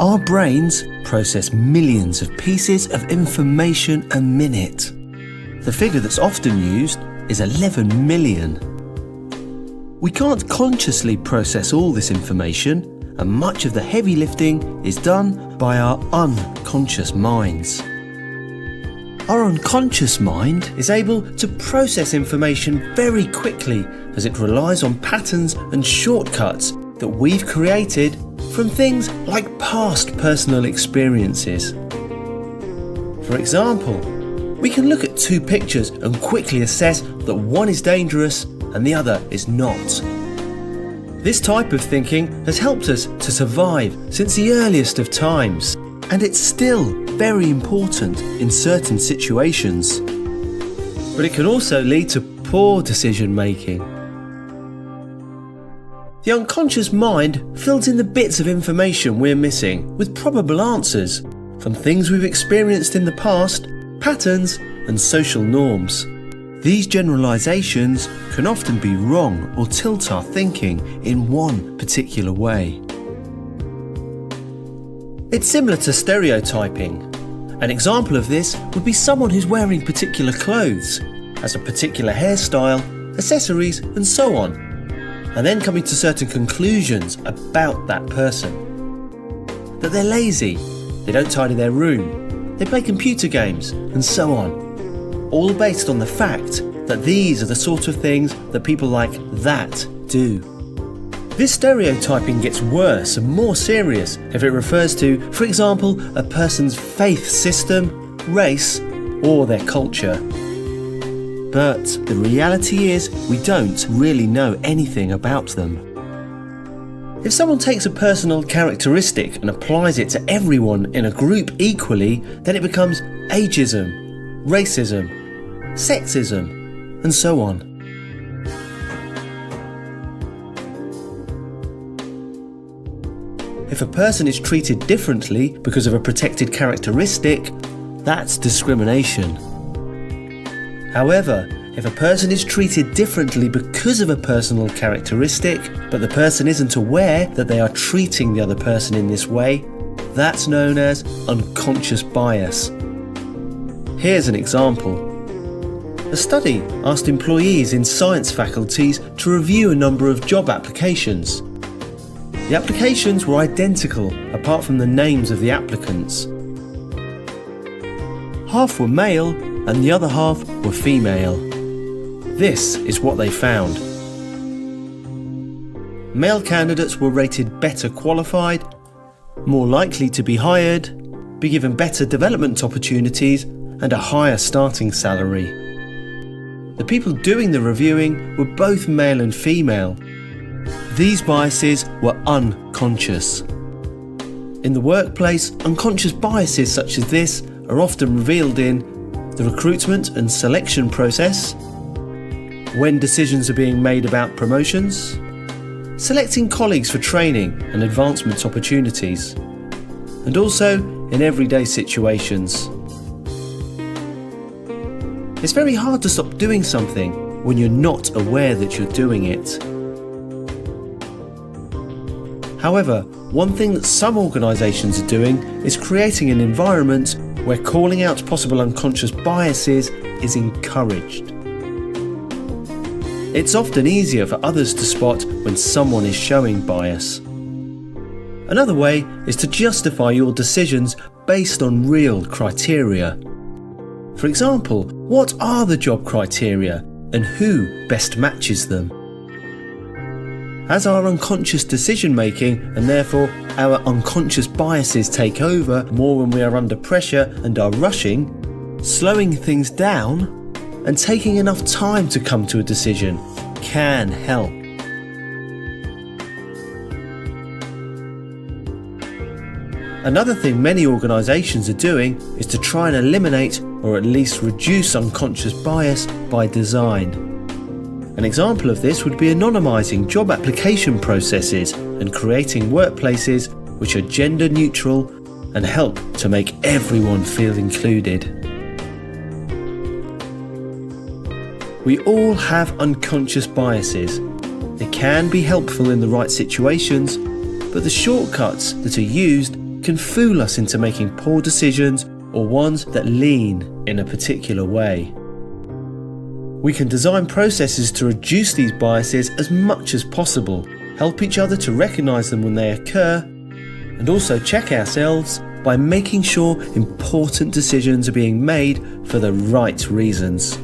Our brains process millions of pieces of information a minute. The figure that's often used is 11 million. We can't consciously process all this information, and much of the heavy lifting is done by our unconscious minds. Our unconscious mind is able to process information very quickly as it relies on patterns and shortcuts that we've created from things like past personal experiences. For example, we can look at two pictures and quickly assess that one is dangerous and the other is not. This type of thinking has helped us to survive since the earliest of times, and it's still very important in certain situations. But it can also lead to poor decision making. The unconscious mind fills in the bits of information we're missing with probable answers from things we've experienced in the past, patterns, and social norms. These generalizations can often be wrong or tilt our thinking in one particular way. It's similar to stereotyping. An example of this would be someone who's wearing particular clothes, has a particular hairstyle, accessories, and so on, and then coming to certain conclusions about that person. That they're lazy, they don't tidy their room, they play computer games, and so on. All based on the fact that these are the sort of things that people like that do. This stereotyping gets worse and more serious if it refers to, for example, a person's faith system, race, or their culture. But the reality is we don't really know anything about them. If someone takes a personal characteristic and applies it to everyone in a group equally, then it becomes ageism, racism, sexism, and so on. If a person is treated differently because of a protected characteristic, that's discrimination. However, if a person is treated differently because of a personal characteristic, but the person isn't aware that they are treating the other person in this way, that's known as unconscious bias. Here's an example. A study asked employees in science faculties to review a number of job applications. The applications were identical apart from the names of the applicants. Half were male and the other half were female. This is what they found. Male candidates were rated better qualified, more likely to be hired, be given better development opportunities, and a higher starting salary. The people doing the reviewing were both male and female. These biases were unconscious. In the workplace, unconscious biases such as this are often revealed in the recruitment and selection process, when decisions are being made about promotions, selecting colleagues for training and advancement opportunities, and also in everyday situations. It's very hard to stop doing something when you're not aware that you're doing it. However, one thing that some organisations are doing is creating an environment where calling out possible unconscious biases is encouraged. It's often easier for others to spot when someone is showing bias. Another way is to justify your decisions based on real criteria. For example, what are the job criteria and who best matches them? As our unconscious decision making and therefore our unconscious biases take over more when we are under pressure and are rushing, slowing things down and taking enough time to come to a decision can help. Another thing many organisations are doing is to try and eliminate or at least reduce unconscious bias by design. An example of this would be anonymising job application processes and creating workplaces which are gender neutral and help to make everyone feel included. We all have unconscious biases. They can be helpful in the right situations, but the shortcuts that are used can can fool us into making poor decisions or ones that lean in a particular way. We can design processes to reduce these biases as much as possible, help each other to recognise them when they occur, and also check ourselves by making sure important decisions are being made for the right reasons.